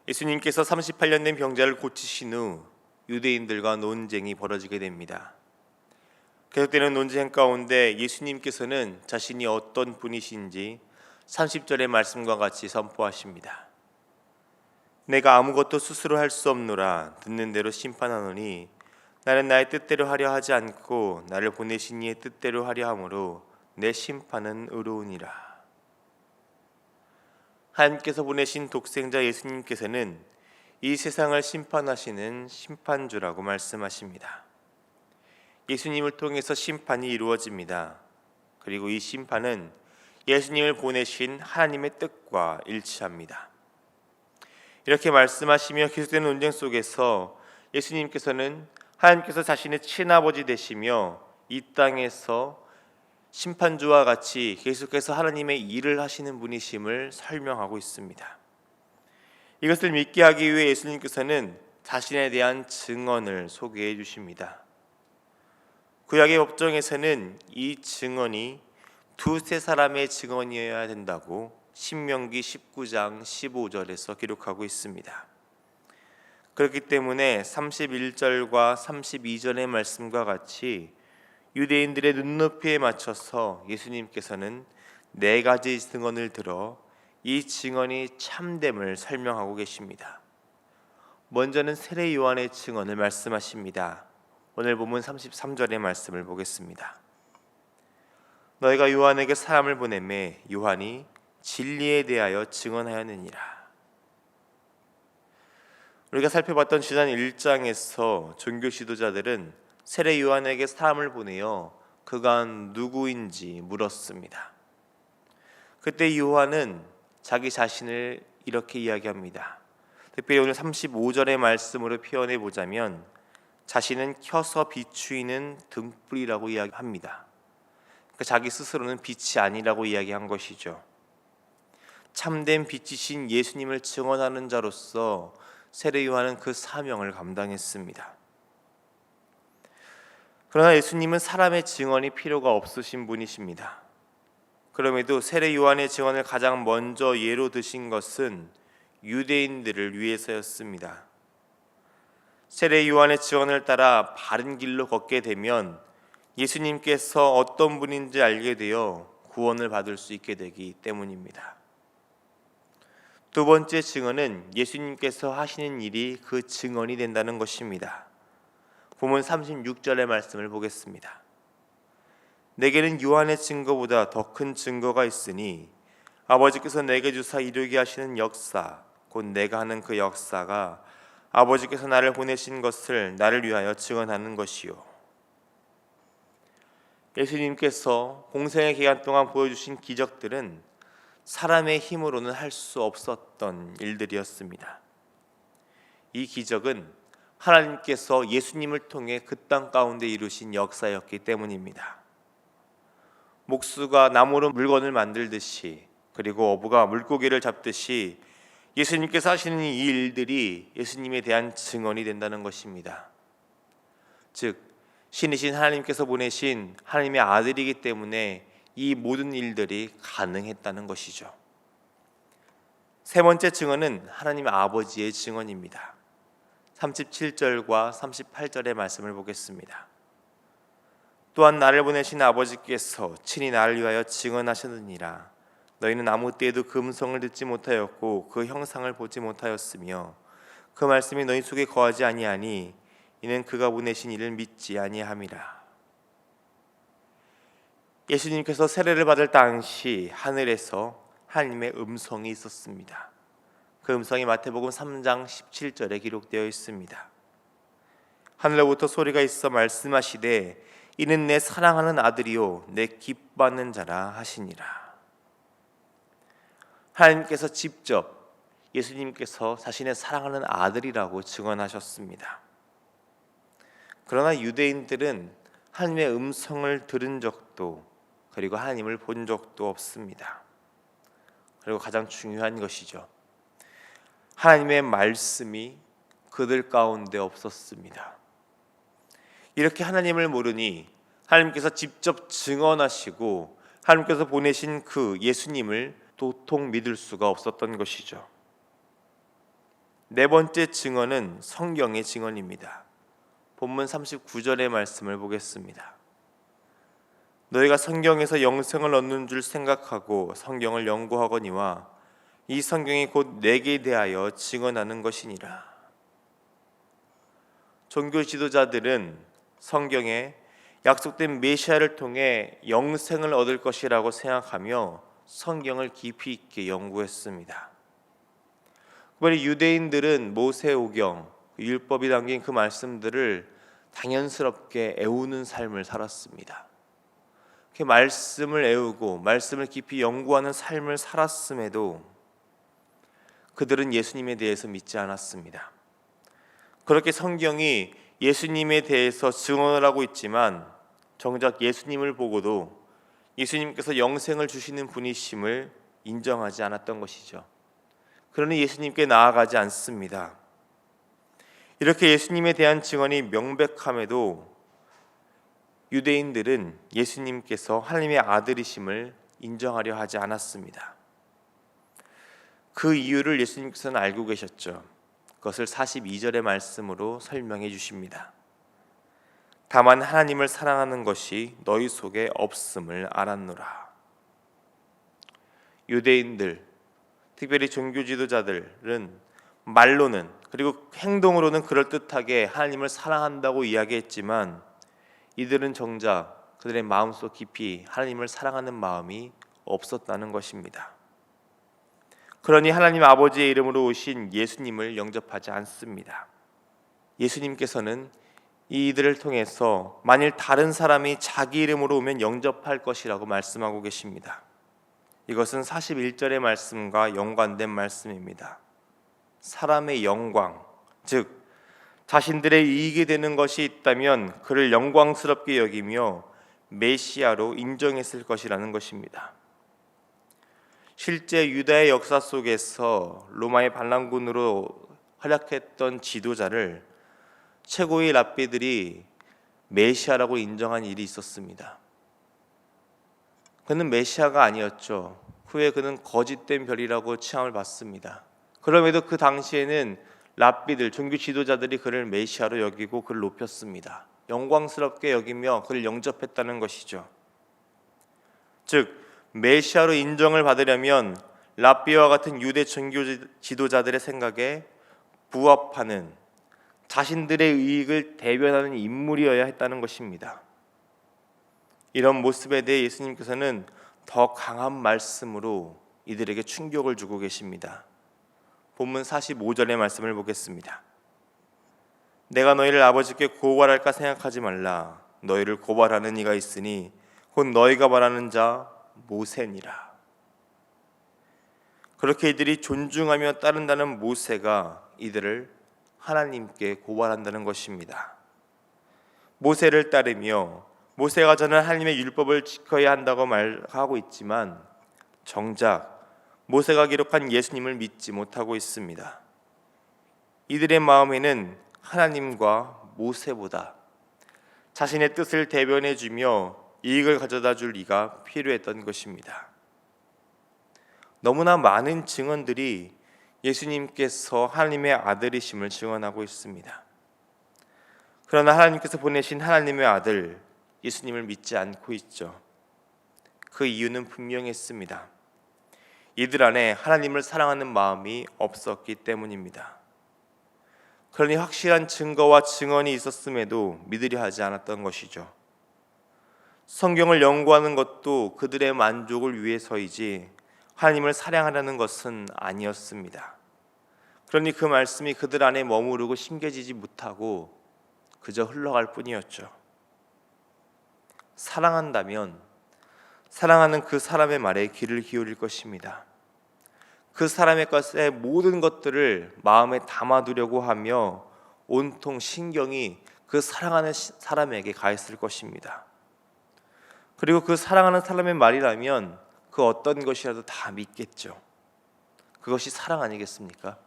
예수님께서 38년 된 병자를 고치신 후 유대인들과 논쟁이 벌어지게 됩니다. 계속되는 논쟁 가운데 예수님께서는 자신이 어떤 분이신지 30절의 말씀과 같이 선포하십니다. 내가 아무것도 스스로 할 수 없노라. 듣는 대로 심판하노니 나는 나의 뜻대로 하려 하지 않고 나를 보내신 이의 뜻대로 하려 함으로 내 심판은 의로우니라. 하나님께서 보내신 독생자 예수님께서는 이 세상을 심판하시는 심판주라고 말씀하십니다. 예수님을 통해서 심판이 이루어집니다. 그리고 이 심판은 예수님을 보내신 하나님의 뜻과 일치합니다. 이렇게 말씀하시며 계속되는 논쟁 속에서 예수님께서는 하나님께서 자신의 친아버지 되시며 이 땅에서 심판주와 같이 계속해서 하나님의 일을 하시는 분이심을 설명하고 있습니다. 이것을 믿게 하기 위해 예수님께서는 자신에 대한 증언을 소개해 주십니다. 구약의 법정에서는 이 증언이 두세 사람의 증언이어야 된다고 신명기 19장 15절에서 기록하고 있습니다. 그렇기 때문에 31절과 32절의 말씀과 같이 유대인들의 눈높이에 맞춰서 예수님께서는 4가지 증언을 들어 이 증언이 참됨을 설명하고 계십니다. 먼저는 세례 요한의 증언을 말씀하십니다. 오늘 본문 33절의 말씀을 보겠습니다. 너희가 요한에게 사람을 보내매 요한이 진리에 대하여 증언하였느니라. 우리가 살펴봤던 지난 1장에서 종교 지도자들은 세례 요한에게 사람을 보내어 그가 누구인지 물었습니다. 그때 요한은 자기 자신을 이렇게 이야기합니다. 특별히 오늘 35절의 말씀으로 표현해 보자면 자신은 켜서 비추이는 등불이라고 이야기합니다. 그러니까 자기 스스로는 빛이 아니라고 이야기한 것이죠. 참된 빛이신 예수님을 증언하는 자로서 세례 요한은 그 사명을 감당했습니다. 그러나 예수님은 사람의 증언이 필요가 없으신 분이십니다. 그럼에도 세례 요한의 증언을 가장 먼저 예로 드신 것은 유대인들을 위해서였습니다. 세례 요한의 증언을 따라 바른 길로 걷게 되면 예수님께서 어떤 분인지 알게 되어 구원을 받을 수 있게 되기 때문입니다. 두 번째 증언은 예수님께서 하시는 일이 그 증언이 된다는 것입니다. 본문 36절의 말씀을 보겠습니다. 내게는 요한의 증거보다 더 큰 증거가 있으니 아버지께서 내게 주사 이루게 하시는 역사 곧 내가 하는 그 역사가 아버지께서 나를 보내신 것을 나를 위하여 증언하는 것이요. 예수님께서 공생의 기간 동안 보여주신 기적들은 사람의 힘으로는 할 수 없었던 일들이었습니다. 이 기적은 하나님께서 예수님을 통해 그 땅 가운데 이루신 역사였기 때문입니다. 목수가 나무로 물건을 만들듯이 그리고 어부가 물고기를 잡듯이 예수님께서 하시는 이 일들이 예수님에 대한 증언이 된다는 것입니다. 즉 신이신 하나님께서 보내신 하나님의 아들이기 때문에 이 모든 일들이 가능했다는 것이죠. 세 번째 증언은 하나님 아버지의 증언입니다. 37절과 38절의 말씀을 보겠습니다. 또한 나를 보내신 아버지께서 친히 나를 위하여 증언하셨느니라. 너희는 아무 때에도 그 음성을 듣지 못하였고 그 형상을 보지 못하였으며 그 말씀이 너희 속에 거하지 아니하니 이는 그가 보내신 이를 믿지 아니함이라. 예수님께서 세례를 받을 당시 하늘에서 하나님의 음성이 있었습니다. 그 음성이 마태복음 3장 17절에 기록되어 있습니다. 하늘로부터 소리가 있어 말씀하시되 이는 내 사랑하는 아들이요 내 기뻐하는 자라 하시니라. 하나님께서 직접 예수님께서 자신의 사랑하는 아들이라고 증언하셨습니다. 그러나 유대인들은 하나님의 음성을 들은 적도 그리고 하나님을 본 적도 없습니다. 그리고 가장 중요한 것이죠. 하나님의 말씀이 그들 가운데 없었습니다. 이렇게 하나님을 모르니 하나님께서 직접 증언하시고 하나님께서 보내신 그 예수님을 도통 믿을 수가 없었던 것이죠. 네 번째 증언은 성경의 증언입니다. 본문 39절의 말씀을 보겠습니다. 너희가 성경에서 영생을 얻는 줄 생각하고 성경을 연구하거니와 이 성경이 곧 내게 대하여 증언하는 것이니라. 종교 지도자들은 성경에 약속된 메시아를 통해 영생을 얻을 것이라고 생각하며 성경을 깊이 있게 연구했습니다. 특별히 유대인들은 모세오경, 율법이 담긴 그 말씀들을 당연스럽게 애우는 삶을 살았습니다. 그 말씀을 애우고 말씀을 깊이 연구하는 삶을 살았음에도 그들은 예수님에 대해서 믿지 않았습니다. 그렇게 성경이 예수님에 대해서 증언을 하고 있지만 정작 예수님을 보고도 예수님께서 영생을 주시는 분이심을 인정하지 않았던 것이죠. 그러니 예수님께 나아가지 않습니다. 이렇게 예수님에 대한 증언이 명백함에도 유대인들은 예수님께서 하나님의 아들이심을 인정하려 하지 않았습니다. 그 이유를 예수님께서는 알고 계셨죠. 그것을 42절의 말씀으로 설명해 주십니다. 다만 하나님을 사랑하는 것이 너희 속에 없음을 알았노라. 유대인들, 특별히 종교 지도자들은 말로는 그리고 행동으로는 그럴듯하게 하나님을 사랑한다고 이야기했지만 이들은 정작 그들의 마음속 깊이 하나님을 사랑하는 마음이 없었다는 것입니다. 그러니 하나님 아버지의 이름으로 오신 예수님을 영접하지 않습니다. 예수님께서는 이들을 통해서 만일 다른 사람이 자기 이름으로 오면 영접할 것이라고 말씀하고 계십니다. 이것은 41절의 말씀과 연관된 말씀입니다. 사람의 영광, 즉 자신들의 이익이 되는 것이 있다면 그를 영광스럽게 여기며 메시아로 인정했을 것이라는 것입니다. 실제 유다의 역사 속에서 로마의 반란군으로 활약했던 지도자를 최고의 랍비들이 메시아라고 인정한 일이 있었습니다. 그는 메시아가 아니었죠. 후에 그는 거짓된 별이라고 취함을 받습니다. 그럼에도 그 당시에는 랍비들, 종교 지도자들이 그를 메시아로 여기고 그를 높였습니다. 영광스럽게 여기며 그를 영접했다는 것이죠. 즉 메시아로 인정을 받으려면 랍비와 같은 유대 종교 지도자들의 생각에 부합하는 자신들의 이익을 대변하는 인물이어야 했다는 것입니다. 이런 모습에 대해 예수님께서는 더 강한 말씀으로 이들에게 충격을 주고 계십니다. 본문 45절의 말씀을 보겠습니다. 내가 너희를 아버지께 고발할까 생각하지 말라. 너희를 고발하는 이가 있으니 곧 너희가 말하는 자 모세니라. 그렇게 이들이 존중하며 따른다는 모세가 이들을 하나님께 고발한다는 것입니다. 모세를 따르며 모세가 저는 하나님의 율법을 지켜야 한다고 말하고 있지만 정작 모세가 기록한 예수님을 믿지 못하고 있습니다. 이들의 마음에는 하나님과 모세보다 자신의 뜻을 대변해주며 이익을 가져다 줄 이가 필요했던 것입니다. 너무나 많은 증언들이 예수님께서 하나님의 아들이심을 증언하고 있습니다. 그러나 하나님께서 보내신 하나님의 아들 예수님을 믿지 않고 있죠. 그 이유는 분명했습니다. 이들 안에 하나님을 사랑하는 마음이 없었기 때문입니다. 그러니 확실한 증거와 증언이 있었음에도 믿으려 하지 않았던 것이죠. 성경을 연구하는 것도 그들의 만족을 위해서이지 하나님을 사랑하려는 것은 아니었습니다. 그러니 그 말씀이 그들 안에 머무르고 심겨지지 못하고 그저 흘러갈 뿐이었죠. 사랑한다면 사랑하는 그 사람의 말에 귀를 기울일 것입니다. 그 사람의 것에 모든 것들을 마음에 담아두려고 하며 온통 신경이 그 사랑하는 사람에게 가 있을 것입니다. 그리고 그 사랑하는 사람의 말이라면 그 어떤 것이라도 다 믿겠죠. 그것이 사랑 아니겠습니까?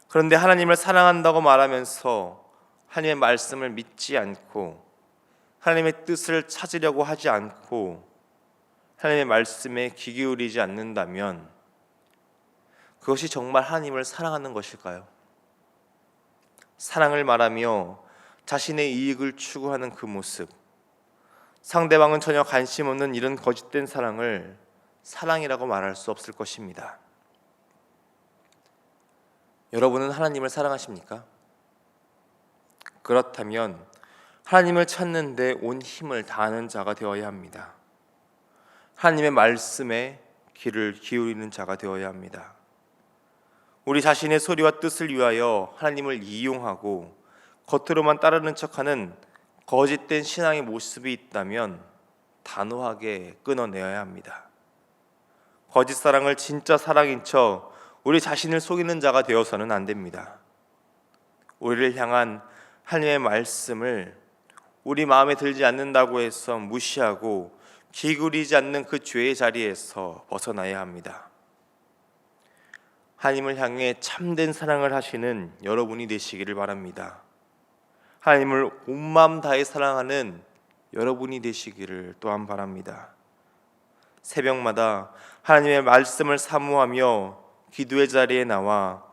그런데 하나님을 사랑한다고 말하면서 하나님의 말씀을 믿지 않고 하나님의 뜻을 찾으려고 하지 않고 하나님의 말씀에 귀 기울이지 않는다면 그것이 정말 하나님을 사랑하는 것일까요? 사랑을 말하며 자신의 이익을 추구하는 그 모습, 상대방은 전혀 관심 없는 이런 거짓된 사랑을 사랑이라고 말할 수 없을 것입니다. 여러분은 하나님을 사랑하십니까? 그렇다면 하나님을 찾는 데 온 힘을 다하는 자가 되어야 합니다. 하나님의 말씀에 귀를 기울이는 자가 되어야 합니다. 우리 자신의 소리와 뜻을 위하여 하나님을 이용하고 겉으로만 따르는 척하는 거짓된 신앙의 모습이 있다면 단호하게 끊어내어야 합니다. 거짓 사랑을 진짜 사랑인 척 우리 자신을 속이는 자가 되어서는 안 됩니다. 우리를 향한 하나님의 말씀을 우리 마음에 들지 않는다고 해서 무시하고 기울이지 않는 그 죄의 자리에서 벗어나야 합니다. 하나님을 향해 참된 사랑을 하시는 여러분이 되시기를 바랍니다. 하나님을 온 마음 다해 사랑하는 여러분이 되시기를 또한 바랍니다. 새벽마다 하나님의 말씀을 사모하며 기도의 자리에 나와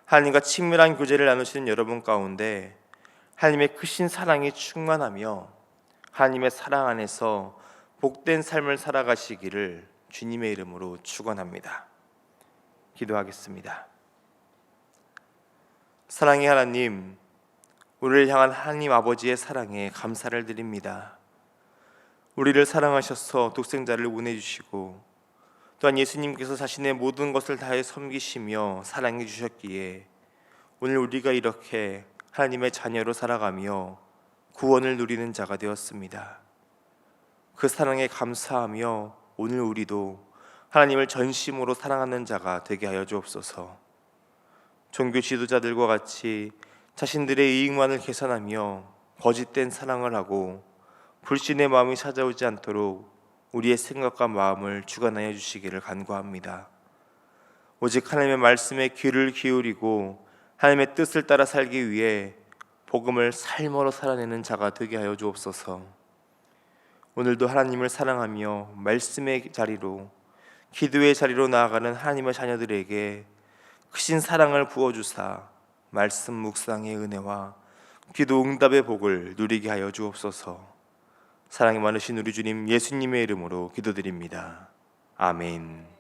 하나님과 친밀한 교제를 나누시는 여러분 가운데 하나님의 크신 사랑이 충만하며 하나님의 사랑 안에서 복된 삶을 살아가시기를 주님의 이름으로 축원합니다. 기도하겠습니다. 사랑의 하나님, 우리를 향한 하나님 아버지의 사랑에 감사를 드립니다. 우리를 사랑하셔서 독생자를 보내주시고 또한 예수님께서 자신의 모든 것을 다해 섬기시며 사랑해 주셨기에 오늘 우리가 이렇게 하나님의 자녀로 살아가며 구원을 누리는 자가 되었습니다. 그 사랑에 감사하며 오늘 우리도 하나님을 전심으로 사랑하는 자가 되게 하여 주옵소서. 종교 지도자들과 같이 자신들의 이익만을 계산하며 거짓된 사랑을 하고 불신의 마음이 찾아오지 않도록 우리의 생각과 마음을 주관하여 주시기를 간구합니다. 오직 하나님의 말씀에 귀를 기울이고 하나님의 뜻을 따라 살기 위해 복음을 삶으로 살아내는 자가 되게 하여 주옵소서. 오늘도 하나님을 사랑하며 말씀의 자리로 기도의 자리로 나아가는 하나님의 자녀들에게 크신 사랑을 부어주사 말씀 묵상의 은혜와 기도 응답의 복을 누리게 하여 주옵소서. 사랑이 많으신 우리 주님 예수님의 이름으로 기도드립니다. 아멘.